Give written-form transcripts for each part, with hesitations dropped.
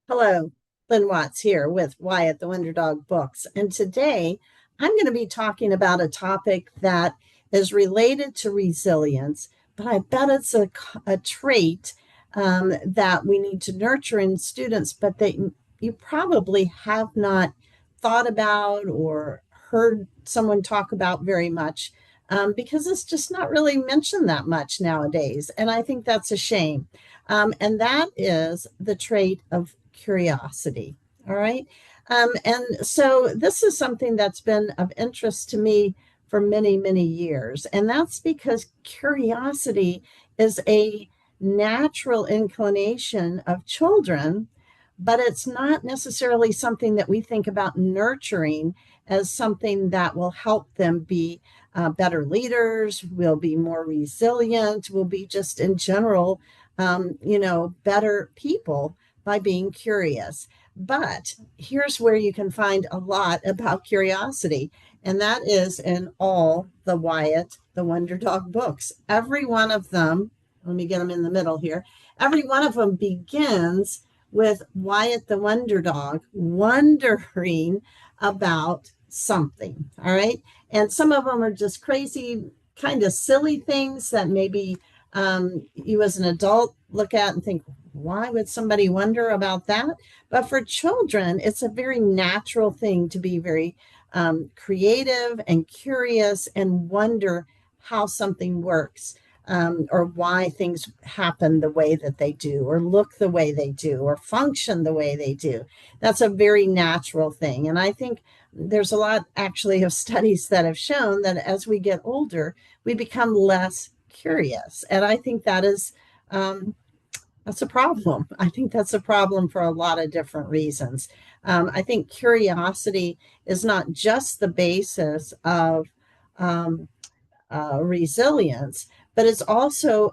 Hello, Lynn Watts here with Wyatt the Wonder Dog Books. And today I'm going to be talking about a topic that is related to resilience, but I bet it's a trait that we need to nurture in students, but that you probably have not thought about or heard someone talk about very much because it's just not really mentioned that much nowadays. And I think that's a shame. And that is the trait of curiosity. All right. And so this is something that's been of interest to me for many, many years. And that's because curiosity is a natural inclination of children, but it's not necessarily something that we think about nurturing as something that will help them be better leaders, will be more resilient, will be just in general, better people by being curious. But here's where you can find a lot about curiosity, and that is in all the Wyatt the Wonder Dog books. Every one of them, let me get them in the middle here, every one of them begins with Wyatt the Wonder Dog wondering about something. All right. And some of them are just crazy, kind of silly things that maybe you as an adult look at and think, why would somebody wonder about that? But for children, it's a very natural thing to be very creative and curious and wonder how something works. Or why things happen the way that they do, or look the way they do, or function the way they do. That's a very natural thing. And I think there's a lot actually of studies that have shown that as we get older, we become less curious. And I think that's a problem. I think that's a problem for a lot of different reasons. I think curiosity is not just the basis of um, resilience, but it's also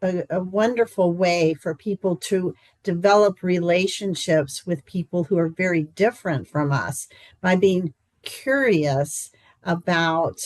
a wonderful way for people to develop relationships with people who are very different from us by being curious about,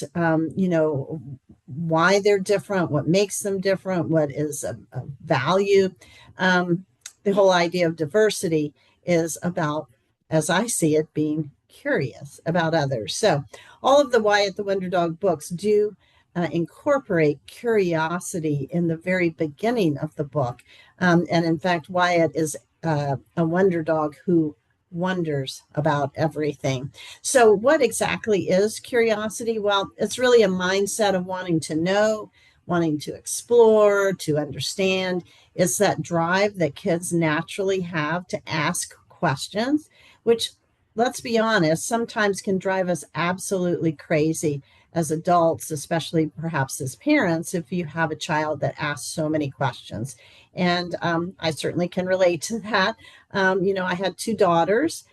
why they're different, what makes them different, what is a value. Um, the whole idea of diversity is about, as I see it, being curious about others. So all of the Wyatt the Wonder Dog books do incorporate curiosity in the very beginning of the book. And in fact, Wyatt is a wonder dog who wonders about everything. So, what exactly is curiosity? Well, it's really a mindset of wanting to know, wanting to explore, to understand. It's that drive that kids naturally have to ask questions, which, let's be honest, sometimes can drive us absolutely crazy as adults, especially perhaps as parents, if you have a child that asks so many questions. And I certainly can relate to that. I had two daughters,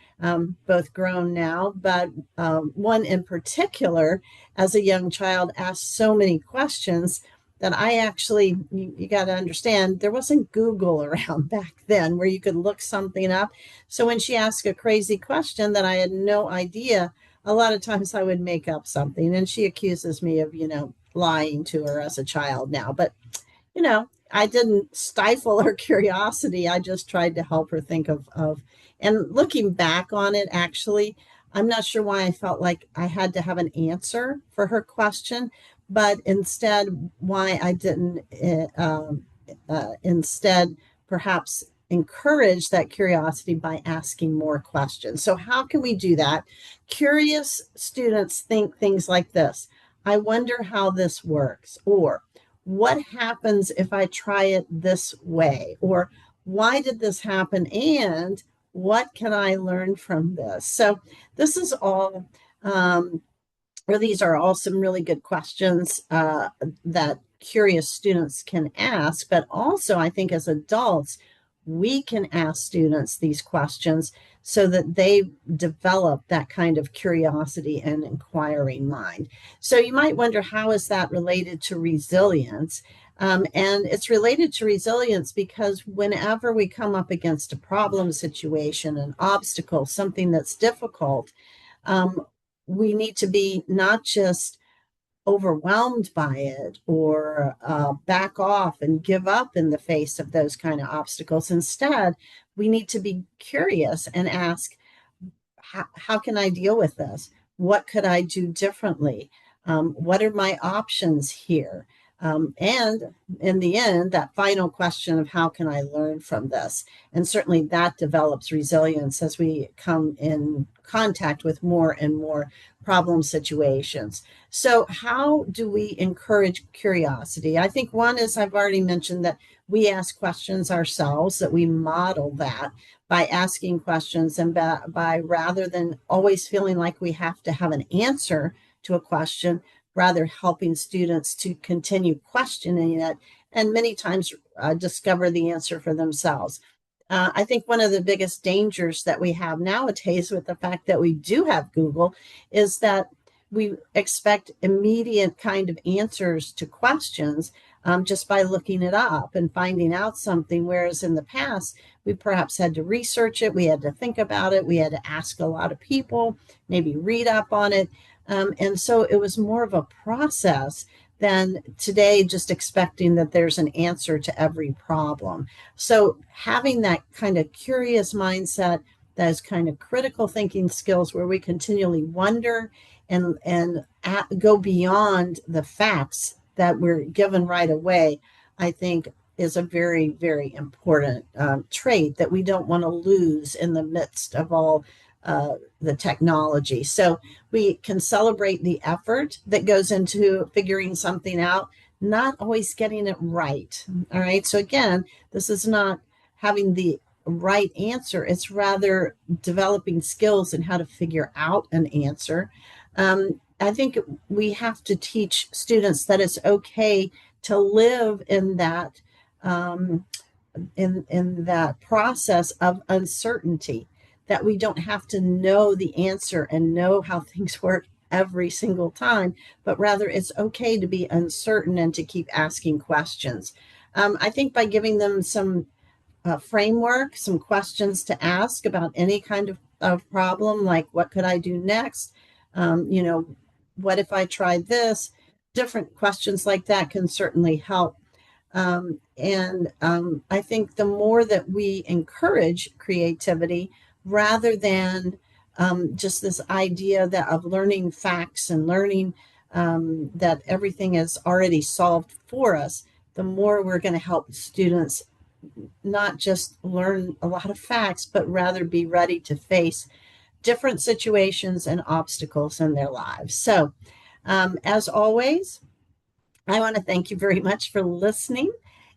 both grown now, but one in particular, as a young child, asked so many questions that I actually, you got to understand, there wasn't Google around back then where you could look something up. So when she asked a crazy question that I had no idea, a lot of times I would make up something, and she accuses me of, lying to her as a child now. But, I didn't stifle her curiosity. I just tried to help her think and looking back on it, actually, I'm not sure why I felt like I had to have an answer for her question, but instead, why I didn't, instead, perhaps encourage that curiosity by asking more questions. So, how can we do that? Curious students think things like this: I wonder how this works, or what happens if I try it this way, or why did this happen, and what can I learn from this? So, this is all. Or these are all some really good questions that curious students can ask, but also I think as adults, we can ask students these questions so that they develop that kind of curiosity and inquiring mind. So you might wonder, how is that related to resilience? And it's related to resilience because whenever we come up against a problem situation, an obstacle, something that's difficult, um, we need to be not just overwhelmed by it or back off and give up in the face of those kind of obstacles. Instead, we need to be curious and ask, how can I deal with this? What could I do differently? What are my options here? And in the end, that final question of how can I learn from this? And certainly that develops resilience as we come in contact with more and more problem situations. So, how do we encourage curiosity? I think one is I've already mentioned that we ask questions ourselves, that we model that by asking questions and by rather than always feeling like we have to have an answer to a question, rather helping students to continue questioning it and many times discover the answer for themselves. I think one of the biggest dangers that we have nowadays with the fact that we do have Google is that we expect immediate kind of answers to questions just by looking it up and finding out something. Whereas in the past, we perhaps had to research it, we had to think about it, we had to ask a lot of people, maybe read up on it. And so it was more of a process than today just expecting that there's an answer to every problem. So having that kind of curious mindset, those kind of critical thinking skills where we continually wonder and go beyond the facts that we're given right away, I think is a very, very important trait that we don't want to lose in the midst of all the technology. So we can celebrate the effort that goes into figuring something out, not always getting it right. All right. So again, this is not having the right answer. It's rather developing skills in how to figure out an answer. I think we have to teach students that it's okay to live in that in that process of uncertainty, that we don't have to know the answer and know how things work every single time, but rather it's okay to be uncertain and to keep asking questions. I think by giving them some framework, some questions to ask about any kind of problem, like what could I do next? You know, what if I try this? Different questions like that can certainly help. I think the more that we encourage creativity rather than just this idea that of learning facts and learning that everything is already solved for us, the more we're going to help students not just learn a lot of facts, but rather be ready to face different situations and obstacles in their lives. So, as always, I want to thank you very much for listening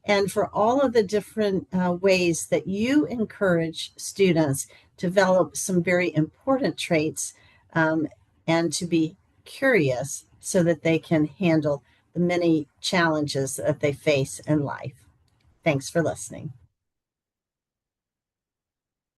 and for all of the different ways that you encourage students to develop some very important traits and to be curious so that they can handle the many challenges that they face in life. Thanks for listening.